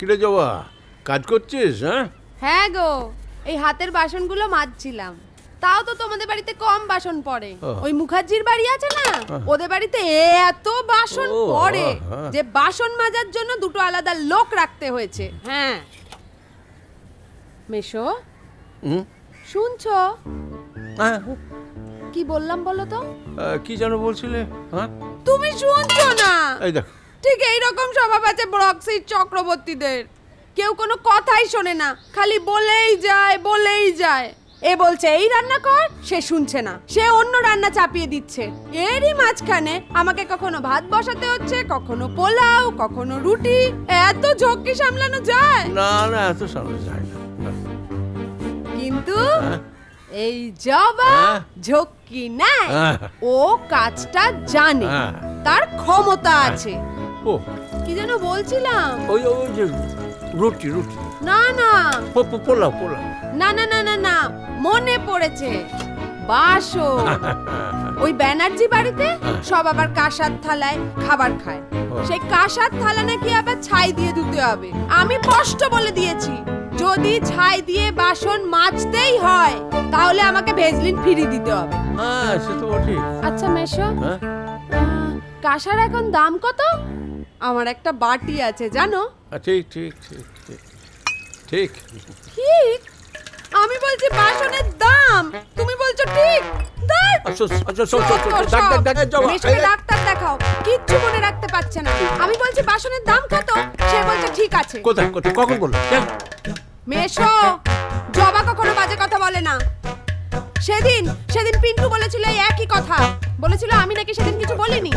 কিরে জবা, কাজ করছিস? হ্যাঁ গো, এই হাতের বাসনগুলো মাজছিলাম। তাও তো তোমাদের বাড়িতে কম বাসন পড়ে। ওই মুখার্জির বাড়ি আছে না, ওদের বাড়িতে এত বাসন পড়ে যে বাসন মাজার জন্য দুটো আলাদা লোক রাখতে হয়েছে। হ্যাঁ মেশো, শুনছো? কি বললাম বলো তো? কি যেন বলছিলে? তুমি শুনছো না? এই দেখ, ঠিক এইরকম স্বভাব আছে ব্রক্সির চক্রবর্তীদের। কেউ কোনো কথাই শোনে না, খালি বলেই যায় বলেই যায়। এ বলছে এই রান্না কর, সে শুনছে না, সে অন্য রান্না চাপিয়ে দিচ্ছে। এরই মাঝখানে আমাকে কখনো ভাত বসাতে হচ্ছে, কখনো পোলাও, কখনো রুটি। এত ঝক্কি সামলানো যায়? না না, এত সামনে যায় না। কিন্তু এই জবা ঝক্কি নেয়, ও কাজটা জানে, তার ক্ষমতা আছে। ও কি যেন বলছিলাম? ওই যে রুটি রুটি না না, পোলাও পোলাও। না না না না না, মনে পড়েছে, বাসন। ওই ব্যানার্জি বাড়িতে সব আবার কাঁসার থালায় খাবার খায়। সেই কাঁসার থালা নাকি আবার ছাই দিয়ে ধুতে হবে। আমি স্পষ্ট বলে দিয়েছি, যদি ছাই দিয়ে বাসন মাজতেই হয় তাহলে আমাকে ভেজলিন ফিরিয়ে দিতে হবে। হ্যাঁ সে তো বটে। আচ্ছা মেশো, কাঁসার এখন দাম কত? আমার একটা বাটি আছে জানো? ঠিক ঠিক ঠিক ঠিক ঠিক ঠিক? আমি বলছি বাসনের দাম, তুমি বলছো ঠিক। ডাক্তার দেখাও, কিচ্ছু মনে রাখতে পারছে না। আমি বলছি বাসনের দাম কত, সে বলছে ঠিক আছে। কোথায় কোথায় কখন বললো? মেশো, জবা কখনো বাজে কথা বলে না। সেদিন পিন্টু বলেছিল এই একই কথা, বলেছিল আমি নাকি সেদিন কিছু বলিনি।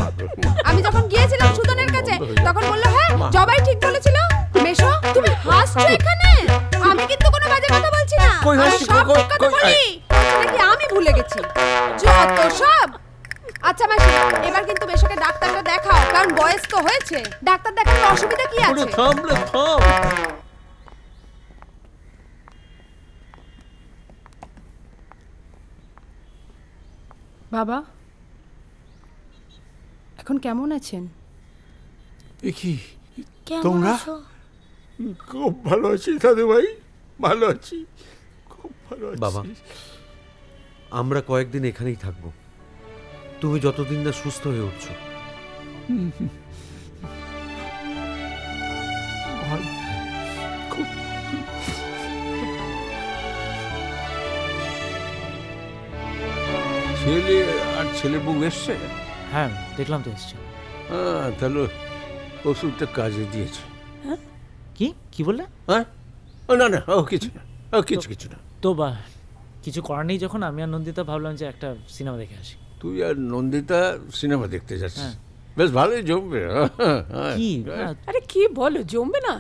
আমি যখন গিয়েছিলাম সুদনের কাছে, তখন বললো হ্যাঁ জবাই ঠিক বলেছিল। মেশো, তুমি হাসছো এখানে? আমি কিন্তু কোনো বাজে কথা বলছি না, আমি সব ঠিক কথা বলি। নাকি আমি ভুলে গেছি যত সব। আচ্ছা মাসি, এবার কিন্তু মেশোকে ডাক্তারটা দেখাও, কারণ বয়স তো হয়েছে। ডাক্তার দেখানোর অসুবিধা কি আছে? থাম। বাবা এখন কেমন আছেন? কি তোমরা? খুব ভালো আছি দাদু ভাই, ভালো আছি, খুব ভালো আছি। বাবা, আমরা কয়েকদিন এখানেই থাকবো, তুমি যতদিন না সুস্থ হয়ে উঠছো। ছেলে আর ছেলে বউ এসছে? হ্যাঁ দেখলাম তো এসছে। হ্যাঁ তাহলে ওষুধটা কাজে দিয়েছে। হ্যাঁ কি বললে? হ্যাঁ না না, ও কিছু না, ও কিছু না। তো বা কিছু করার নেই যখন, আমি আর নন্দিতা ভাবলাম যে একটা সিনেমা দেখে আসি। তুই আর নন্দিতা সিনেমা দেখতে যাচ্ছিস? বেশ ভালোই জমবে। কি? আরে কি বলো, জমবে না?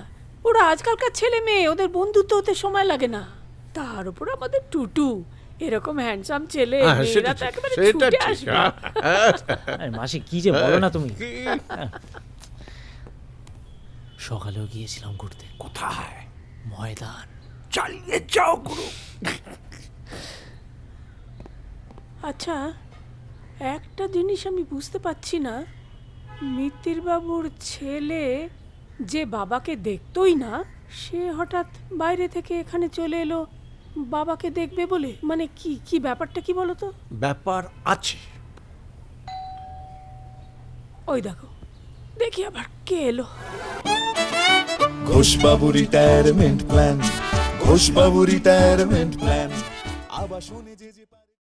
ওরা আজকালকার ছেলে মেয়ে, ওদের বন্ধুত্ব হতে সময় লাগে না। তার উপর আমাদের টুটু এরকম হ্যান্ডসাম ছেলে, মেয়েরা তো একেবারে ছুটে আসবে। মাসি কি যে বলো না তুমি। সকালেও গিয়েছিলাম ঘুরতে। কোথায়? ময়দান। চালিয়ে যাও গুরু। আচ্ছা, একটা জিনিস আমি বুঝতে পারছি না, মিত্তির বাবুর ছেলে যে বাবাকে দেখতোই না, সে হঠাৎ বাইরে থেকে এখানে চলে এলো বাবাকে দেখবে বলে। মানে কি ব্যাপারটা কি বলো তো? ব্যাপার আছে। ওই দেখো, দেখি আবার কে এলো। ঘোষবাবু রিটায়ারমেন্ট প্ল্যান, ঘোষবাবু রিটায়ারমেন্ট প্ল্যান। আবার শুনে যে